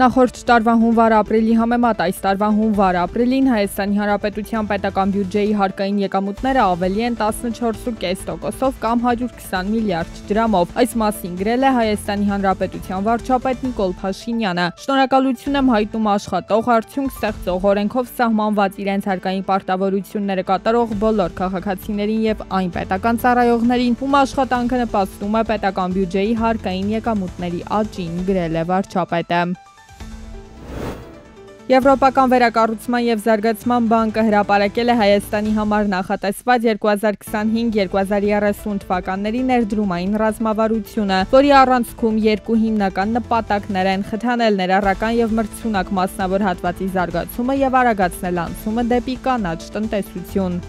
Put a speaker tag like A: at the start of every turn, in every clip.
A: Նախորդ տարվա հունվար-ապրիլի համեմատ այս տարվա հունվար-ապրիլին Հայաստանի Հանրապետության պետական բյուջեի հարկային եկամուտները ավելի են 14.5%-ով կամ 120 միլիարդ դրամով։ Այս մասին գրել է Հայաստանի Հանրապետության վարչապետ Նիկոլ Փաշինյանը։ Շնորհակալություն եմ հայտնում աշխատող, արդյունք ստեղծող, օրենքով սահմանված իրենց հարկային պարտավորությունները կատարող բոլոր քաղաքացիներին եւ այն պետական ծառայողներին, ում աշխատանքը նպաստում է պետական բյուջեի հարկային եկամուտների աճին, գրել է վարչապետը։ Եվրոպական վերակառուցման եւ զարգացման բանկը հրապարակել է Հայաստանի համար նախատեսված 2025-2030 թվականների ներդրումային ռազմավարությունը, որի առանցքում երկու հիմնական նպատակներ են՝ խթանել ներառական եւ մրցունակ մասնավոր հատվածի զարգացումը եւ արագացնել անցումը դեպի կանաչ տնտեսություն։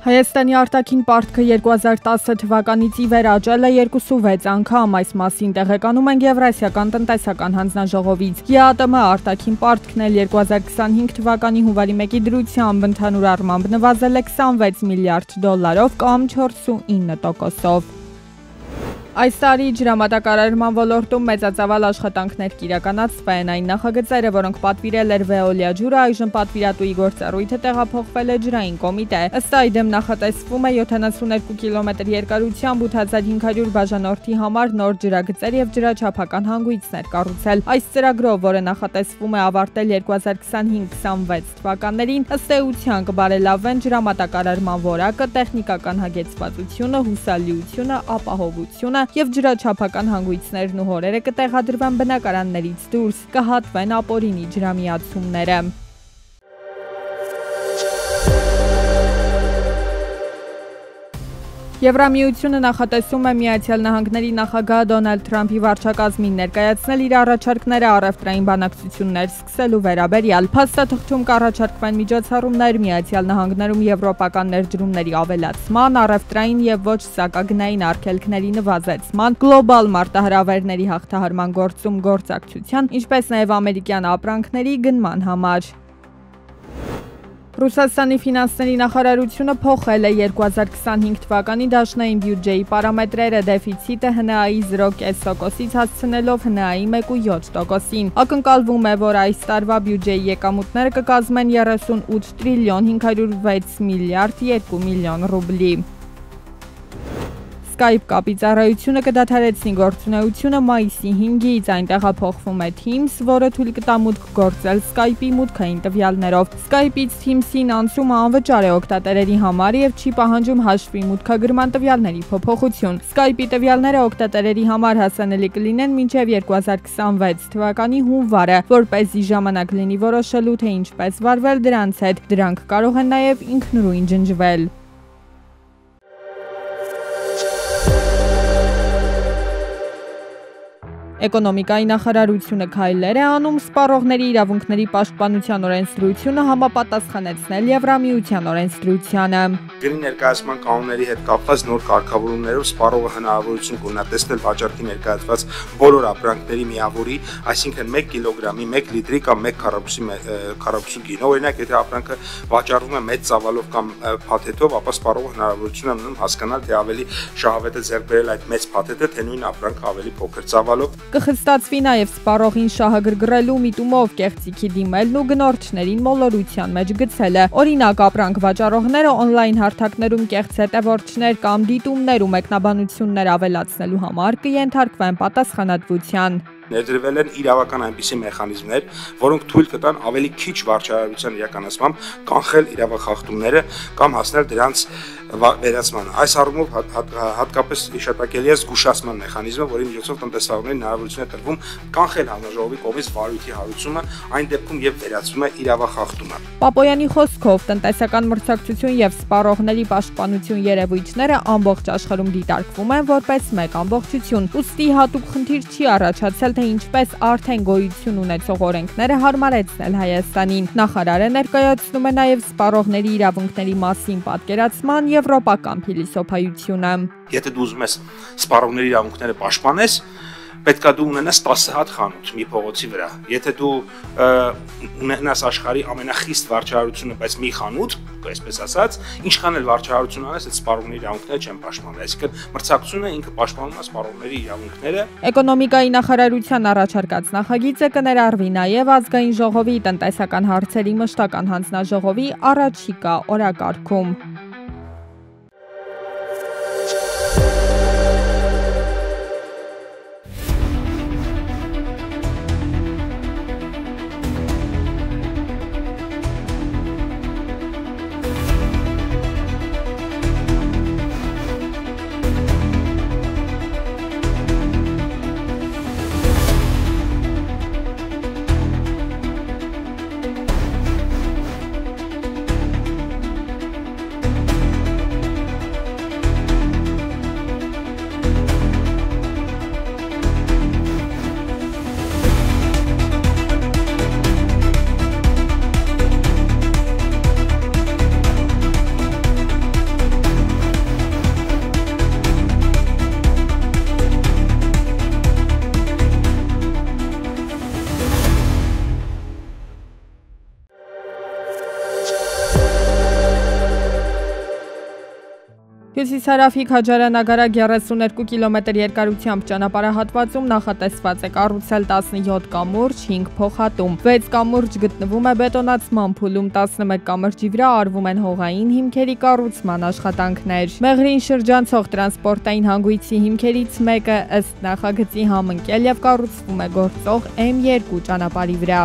A: Հայաստանի արտաքին պարտքը 2010 թվականից ի վեր աճել է 26 անգամ, այս մասին տեղեկանում են Եվրասիական տնտեսական հանձնաժողովից։ ԵԱՏՄ արտաքին պարտքն էլ 2025 թվականի հունվարի 1-ի դրությամբ ընդհանուր առմամբ նվազել է 26 միլիարդ դոլարով կամ 4.9%-ով։ Այս տարի ջրամատակարարման ոլորտում մեծածավալ աշխատանքներ կիրականացվեն։ Այն նախագծերը, որոնք պատվիրել էր Veolia ջուրը, այժմ պատվիրատուի գործառույթը տեղափոխվել է ջրային կոմիտե։ Ըստ այդմ նախատեսվում է 72 կիլոմետր երկարությամբ 8500 բաժանորդի համար նոր ջրագծեր եւ ջրաչափական հանգույցներ կառուցել։ Այս ծրագրով, որը նախատեսվում է ավարտել 2025-26 թվականներին, ըստ էության կբարելավեն ջրամատակարարման որակը, տեխնիկական հագեցվածությունը, հուսալիությունը, ապահովությունը եւ ջրաչափական հանգույցներն ու հորերը կտեղադրվեն բնակարաններից դուրս, կհատվեն ապօրինի ջրամիացումները։ Եվրամիությունը նախատեսում է Միացյալ Նահանգների նախագահ Դոնալդ Թրամփի վարչակազմին ներկայացնել իր առաջարկները առևտրային բանակցություններ սկսելու վերաբերյալ։ Փաստաթղթում կառաջարկվեն միջոցառումներ Միացյալ Նահանգներում եվրոպական ներդրումների ավելացման, առևտրային եւ ոչ սակագնային արգելքների նվազեցման, գլոբալ մարտահրավերների հաղթահարման գործում գործակցության, ինչպես նաեւ ամերիկյան ապրանքների գնման համար։ Ռուսաստանի ֆինանսների նախարարությունը փոխել է 2025 թվականի դաշնային բյուջեի պարամետրերը, դեֆիցիտը ՀՆԱ-ի 0.5%-ից հասցնելով ՀՆԱ-ի 1.7%-ին։ Ակնկալվում է, որ այս տարվա բյուջեի եկամուտները կկազմեն 38 տրիլիոն 506 միլիարդ 2 միլիոն ռուբլի։ Skype կապի ծառայությունը կդադարեցնի գործունեությունը մայիսի 5-ից, այն տեղափոխվում է Teams, որը թույլ կտա մուտք գործել Skype-ի մուտքային տվյալներով։ Skype-ից Teams-ին անցումը անվճար է օգտատերերի համար եւ չի պահանջում հաշվի մուտքագրման տվյալների փոփոխություն։ Skype-ի տվյալները օգտատերերի համար հասանելի կլինեն մինչև 2026 թվականի հունվարը, որպեսզի ժամանակ լինի որոշելու, թե ինչպես վարվել դրանց հետ։ Դրանք կարող են նաեւ ինքնուրույն ջնջվել։ Էկոնոմիկայի նախարարությունը քայլեր է անում սպառողների իրավունքների պաշտպանության օրենսդրությունը համապատասխանեցնել Եվրամիության օրենսդրությանը։
B: Գնի ներկայացման կանոնների հետ կապված նոր կարգավորումներով սպառողը հնարավորություն կունենա տեսնել վաճառքի ներկայացված բոլոր ապրանքների միավորի, այսինքն 1 կիլոգրամի, 1 լիտրի կամ 1 քառակուսի գինը։ Օրինակ, եթե ապրանքը վաճառվում է մեծ ծավալով կամ փաթեթով, ապա սպառողը հնարավորություն ունի հասկանալ, թե ավելի շահավետ է ձեռք բերել այդ մեծ փաթեթը, թե նույն ապրանքը ավելի փոքր ծավալով։
A: Կխստացվի նաև սպառողին շահը գրգռելու միտումով կեղծիքի դիմելն ու գնորդներին մոլորության մեջ գցելը։ Օրինակ, ապրանք վաճառողները օնլայն հարթակներում կեղծ հետևորդներ կամ դիտումներ ու մեկնաբանություններ ավելացնելու համար կենթարկվեն պատասխանատվության։
B: Ներդրվել են իրավական այնպիսի մեխանիզմներ, որոնք թույլ կտան ավելի քիչ վարչարարության իրականացմամբ կանխել իրավախախտումները կամ հասնել դրանց վերացմանը։ Այս առումով հատկապես հիշատակելի է զգուշացման մեխանիզմը, որի միջոցով տնտեսավարներին հնարավորություն է տրվում կանխել հանրաժողովի կողմից վարույթի հարուցումը, այն դեպքում երբ վերացվում է իրավախախտումը։
A: Պապոյանի խոսքով տնտեսական մրցակցություն եւ սպառողների պաշտպանություն երևույթները ամբողջ աշխարհում դիտարկվում են որպես մեկ ամբողջություն։ Ուստի հատուկ խնդիր չի առաջացել, թե ինչպես արդեն գոյություն ունեցող օրենքները հարմարեցնել Հայաստանին։ Նախարարը ներկայացնում է նաև սպառողների իրավունքների մասին պատկերացման եվրոպական փիլիսոփայությունը։
B: Եթե դու ուզում ես սպառողների իրավունքները պաշտպանես, պետքա դու ունենաս 10 հատ խանութ մի փողոցի վրա։ Եթե դու ունենաս աշխարհի ամենախիստ վարչարությունը, բայց մի խանութ, այսպես ասած, ինչքան էլ վարչարություն անես, այդ սպառողների իրավունքները չեն պաշտպանվել։ Այսինքն մրցակցությունը ինքը պաշտպանում է սպառողների իրավունքները։
A: Էկոնոմիկայի նախարարության առաջարկած նախագիծը կներառվի նաև ազգային ժողովի տնտեսական հարցերի մշտական հանձնաժողովի առաջիկա օրակարգում։ Հյուսիսարևիկ Քաջարյանագարակ 32 կիլոմետր երկարությամբ ճանապարհահատվածում նախատեսված է կառուցել 17 կամուրջ, 5 փոխատում։ 6 կամուրջ գտնվում է բետոնացման փուլում, 11 կամրջի վրա արվում են հողային հիմքերի կառուցման աշխատանքներ։ Մեղրին շրջանցող տրանսպորտային հանգույցի հիմքերից մեկը ըստ նախագծի համընկել եւ կառուցվում է գործող M2 ճանապարհի վրա։